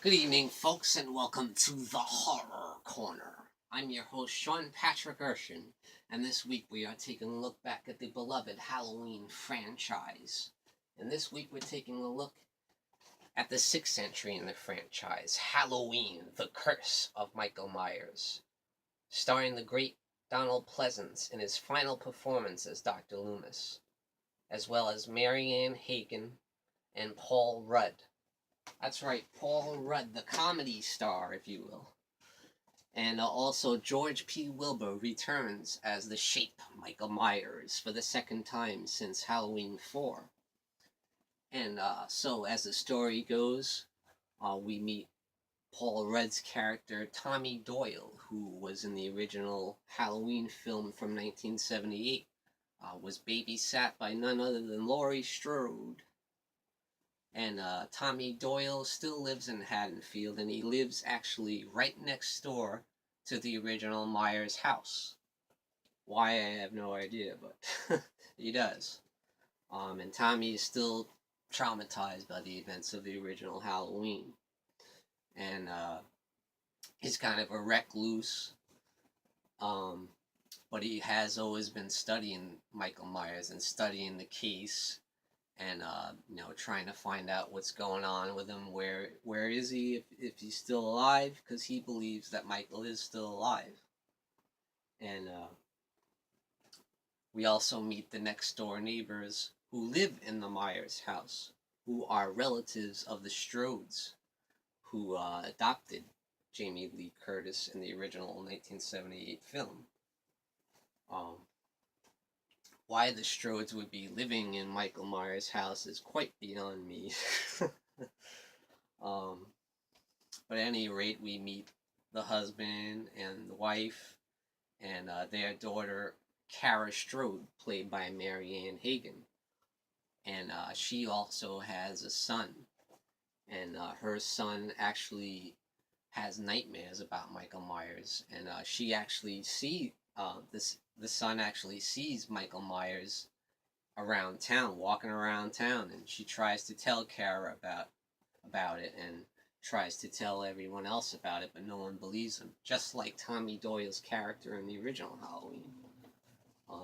Good evening, folks, and welcome to the Horror Corner. I'm your host, Sean Patrick Erschen, and this week we are taking a look back at the beloved Halloween franchise. And this week we're taking a look at the 6th entry in the franchise, Halloween, The Curse of Michael Myers, starring the great Donald Pleasence in his final performance as Dr. Loomis, as well as Marianne Hagan and Paul Rudd. That's right, Paul Rudd, the comedy star, if you will. And also George P. Wilbur returns as the Shape Michael Myers for the second time since Halloween 4. And so as the story goes, we meet Paul Rudd's character, Tommy Doyle, who was in the original Halloween film from 1978, was babysat by none other than Laurie Strode. And Tommy Doyle still lives in Haddonfield, and he lives actually right next door to the original Myers house. Why, I have no idea, but he does. And Tommy is still traumatized by the events of the original Halloween. And he's kind of a recluse, but he has always been studying Michael Myers and studying the case. And trying to find out what's going on with him. Where is he, if he's still alive? Because he believes that Michael is still alive. And we also meet the next door neighbors who live in the Myers house, who are relatives of the Strodes, who adopted Jamie Lee Curtis in the original 1978 film. Why the Strodes would be living in Michael Myers' house is quite beyond me. But at any rate, we meet the husband and the wife and their daughter, Kara Strode, played by Marianne Hagan. And she also has a son. And her son actually has nightmares about Michael Myers. And she actually the son actually sees Michael Myers around town, walking around town, and she tries to tell Kara about it and tries to tell everyone else about it, but no one believes him, just like Tommy Doyle's character in the original Halloween.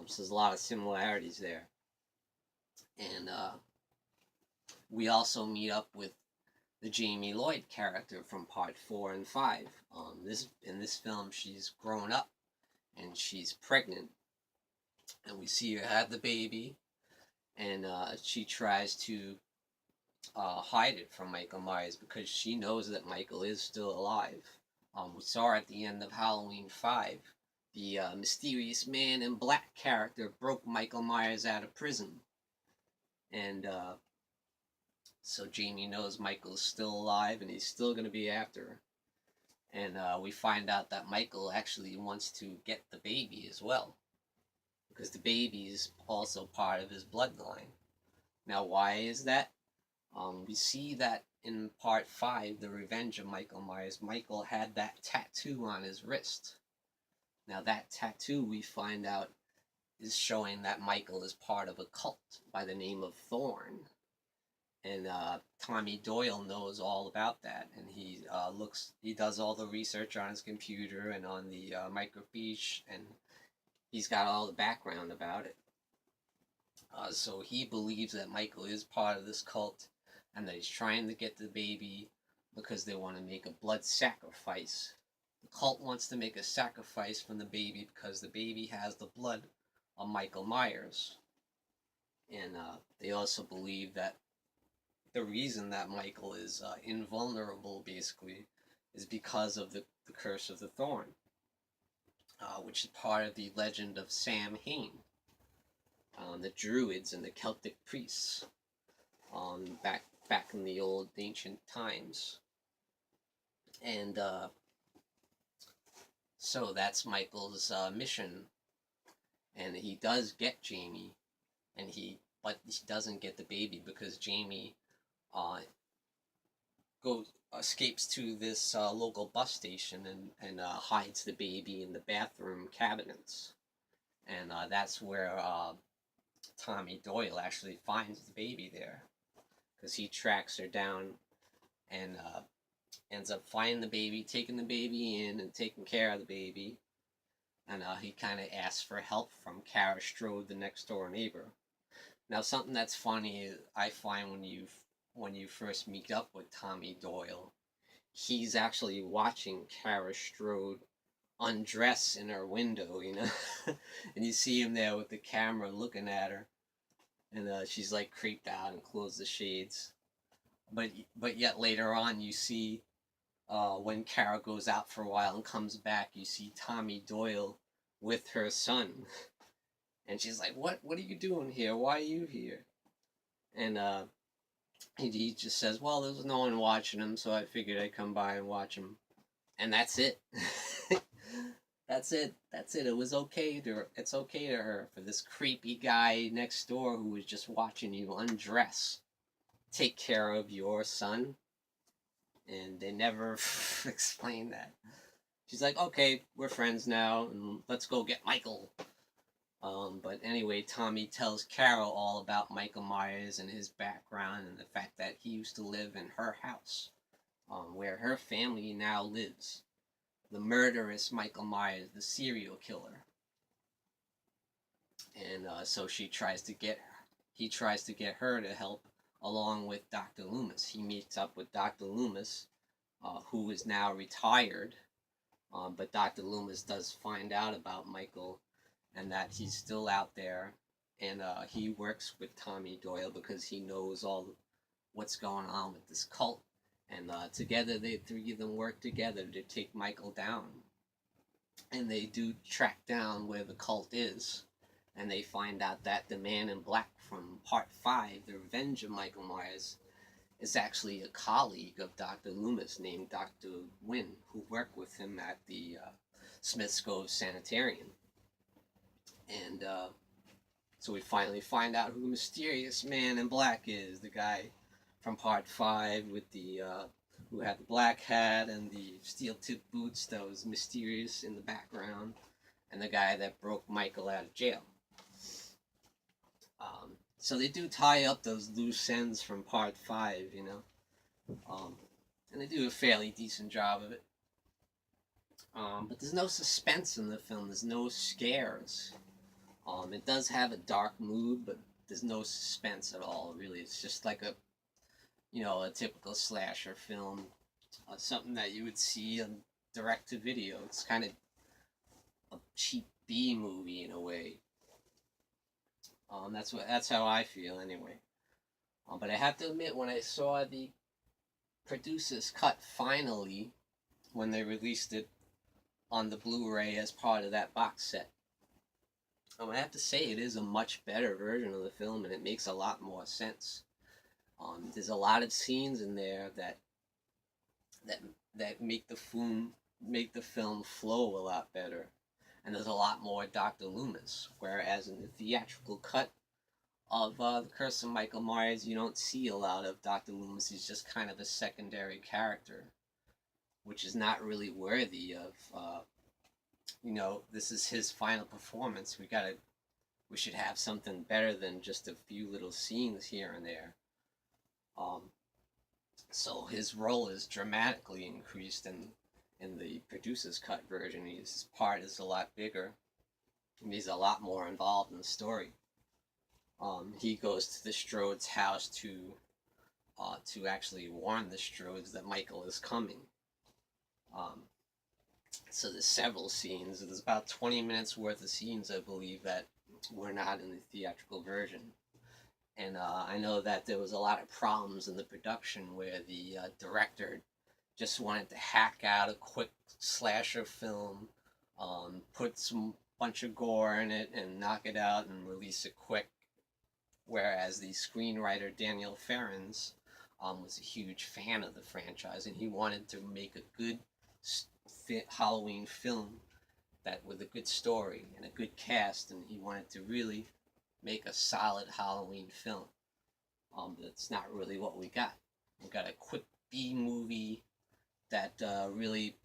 So there's a lot of similarities there. And we also meet up with the Jamie Lloyd character from part 4 and 5. In this film, she's grown up and she's pregnant, and we see her have the baby, and she tries to hide it from Michael Myers because she knows that Michael is still alive. We saw at the end of Halloween 5, the mysterious man in black character broke Michael Myers out of prison, and so Jamie knows Michael's still alive and he's still going to be after her. And we find out that Michael actually wants to get the baby as well, because the baby is also part of his bloodline. Now, why is that? We see that in part 5, The Revenge of Michael Myers, Michael had that tattoo on his wrist. Now, that tattoo, we find out, is showing that Michael is part of a cult by the name of Thorn. And Tommy Doyle knows all about that, and he does all the research on his computer and on the microfiche, and he's got all the background about it. So he believes that Michael is part of this cult, and that he's trying to get the baby because they want to make a blood sacrifice. The cult wants to make a sacrifice from the baby because the baby has the blood of Michael Myers. And they also believe that the reason that Michael is invulnerable, basically, is because of the Curse of the Thorn, which is part of the legend of Sam Hain, the Druids and the Celtic priests, back in the old ancient times. And so that's Michael's mission, and he does get Jamie, but he doesn't get the baby because Jamie escapes to this local bus station and hides the baby in the bathroom cabinets. And that's where Tommy Doyle actually finds the baby there, because he tracks her down and ends up finding the baby, taking the baby in, and taking care of the baby. And he kind of asks for help from Kara Strode, the next door neighbor. Now, something that's funny I find when you first meet up with Tommy Doyle, he's actually watching Kara Strode undress in her window, you know, and you see him there with the camera looking at her, and she's like creeped out and closed the shades. But yet later on, you see when Kara goes out for a while and comes back, you see Tommy Doyle with her son, and she's like, "What are you doing here? Why are you here?" And he just says, "Well, there's no one watching him, so I figured I'd come by and watch him." And that's it. That's it. It was okay to her. It's okay to her for this creepy guy next door who was just watching you undress take care of your son. And they never explain that. She's like, "Okay, we're friends now, and let's go get Michael." But anyway, Tommy tells Carol all about Michael Myers and his background and the fact that he used to live in her house, where her family now lives. The murderous Michael Myers, the serial killer. And so he tries to get her to help along with Dr. Loomis. He meets up with Dr. Loomis, who is now retired, but Dr. Loomis does find out about Michael and that he's still out there, and he works with Tommy Doyle because he knows all what's going on with this cult, and together the three of them work together to take Michael down, and they do track down where the cult is, and they find out that the man in black from Part 5, The Revenge of Michael Myers, is actually a colleague of Dr. Loomis named Dr. Wynn, who worked with him at the Smith's Cove Sanitarium. And so we finally find out who the mysterious man in black is, the guy from Part 5 with the who had the black hat and the steel-tipped boots that was mysterious in the background, and the guy that broke Michael out of jail. So they do tie up those loose ends from Part 5, you know, and they do a fairly decent job of it. But there's no suspense in the film. There's no scares. It does have a dark mood, but there's no suspense at all, really. It's just like a typical slasher film, something that you would see on direct-to-video. It's kind of a cheap B movie in a way. That's how I feel anyway. But I have to admit, when I saw the producer's cut finally, when they released it on the Blu-ray as part of that box set, I have to say it is a much better version of the film, and it makes a lot more sense. There's a lot of scenes in there that make the film flow a lot better, and there's a lot more Dr. Loomis. Whereas in the theatrical cut of The Curse of Michael Myers, you don't see a lot of Dr. Loomis. He's just kind of a secondary character, which is not really worthy of. This is his final performance. We should have something better than just a few little scenes here and there. So his role is dramatically increased in the producer's cut version. His part is a lot bigger, and he's a lot more involved in the story. He goes to the Strode's house to actually warn the Strodes that Michael is coming. So there's several scenes. There's about 20 minutes worth of scenes, I believe, that were not in the theatrical version. And I know that there was a lot of problems in the production where the director just wanted to hack out a quick slasher film, put some bunch of gore in it and knock it out and release it quick. Whereas the screenwriter Daniel Ferrens was a huge fan of the franchise, and he wanted to make a good Halloween film that with a good story and a good cast, and he wanted to really make a solid Halloween film. That's not really what we got. We got a quick B movie that really,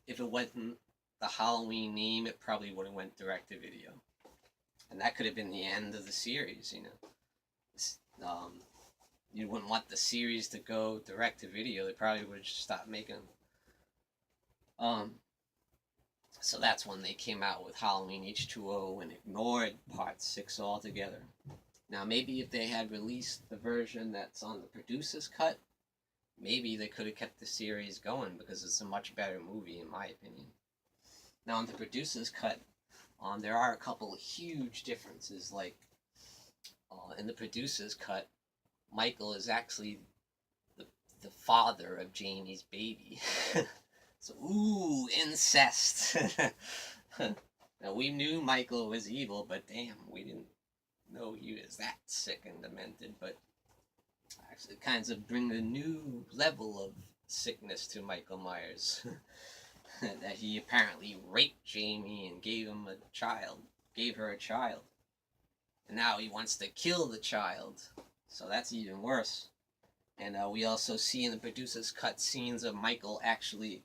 if it wasn't the Halloween name, it probably would have went direct to video, and that could have been the end of the series. you wouldn't want the series to go direct to video. They probably would just stop making them. So that's when they came out with Halloween H2O and ignored Part 6 altogether. Now, maybe if they had released the version that's on the producer's cut, maybe they could have kept the series going, because it's a much better movie, in my opinion. Now, on the producer's cut, there are a couple of huge differences. Like, in the producer's cut, Michael is actually the father of Jamie's baby. So, ooh, incest. Now, we knew Michael was evil, but damn, we didn't know he was that sick and demented. But actually, kind of bring a new level of sickness to Michael Myers. That he apparently raped Jamie and gave her a child. And now he wants to kill the child. So that's even worse. And we also see in the producer's cut scenes of Michael actually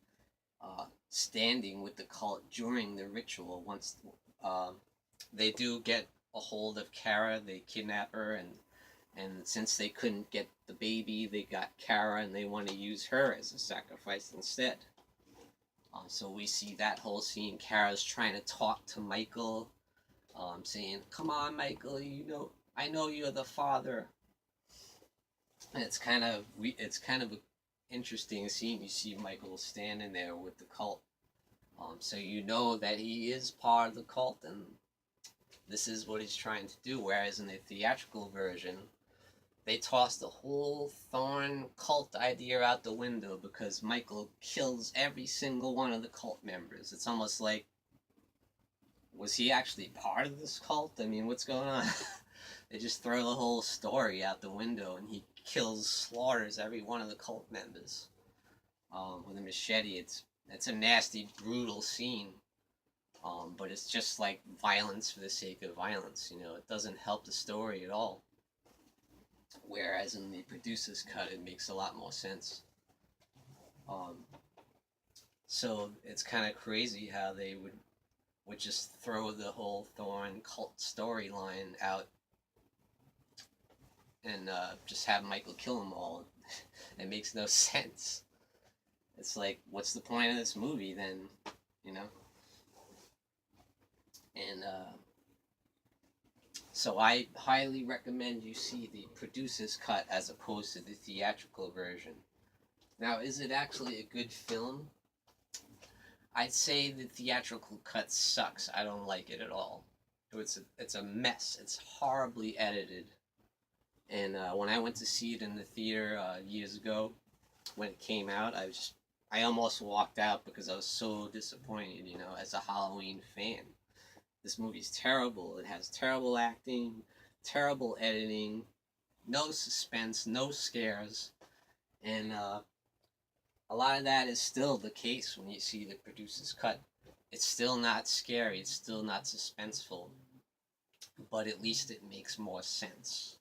standing with the cult during the ritual. Once they do get a hold of Kara, they kidnap her, and since they couldn't get the baby, they got Kara, and they want to use her as a sacrifice instead. So we see that whole scene. Kara's trying to talk to Michael, saying, "Come on, Michael, I know you're the father." And it's kind of an interesting scene. You see Michael standing there with the cult, so you know that he is part of the cult, and this is what he's trying to do. Whereas in the theatrical version, they tossed the whole Thorn cult idea out the window, because Michael kills every single one of the cult members. It's almost like, was he actually part of this cult? I mean, what's going on? They just throw the whole story out the window, and he slaughters every one of the cult members with a machete. It's a nasty, brutal scene, but it's just like violence for the sake of violence. It doesn't help the story at all. Whereas in the producer's cut, it makes a lot more sense. So it's kind of crazy how they would just throw the whole Thorn cult storyline out and just have Michael kill them all. It makes no sense. It's like, what's the point of this movie then? And so I highly recommend you see the producer's cut as opposed to the theatrical version. Now, is it actually a good film? I'd say the theatrical cut sucks. I don't like it at all. It's a mess. It's horribly edited. And when I went to see it in the theater years ago, when it came out, I almost walked out because I was so disappointed, as a Halloween fan. This movie's terrible. It has terrible acting, terrible editing, no suspense, no scares, and a lot of that is still the case when you see the producer's cut. It's still not scary, it's still not suspenseful, but at least it makes more sense.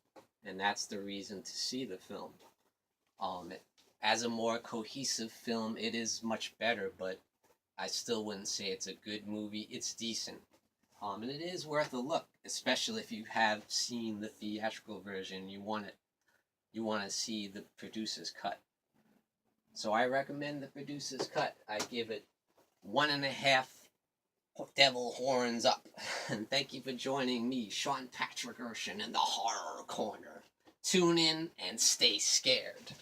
And that's the reason to see the film. As a more cohesive film, it is much better, but I still wouldn't say it's a good movie. It's decent. And it is worth a look, especially if you have seen the theatrical version. You want to see the producer's cut. So I recommend the producer's cut. I give it 1.5 devil horns up. And thank you for joining me, Sean Patrick Erschen, in the Horror Corner. Tune in and stay scared.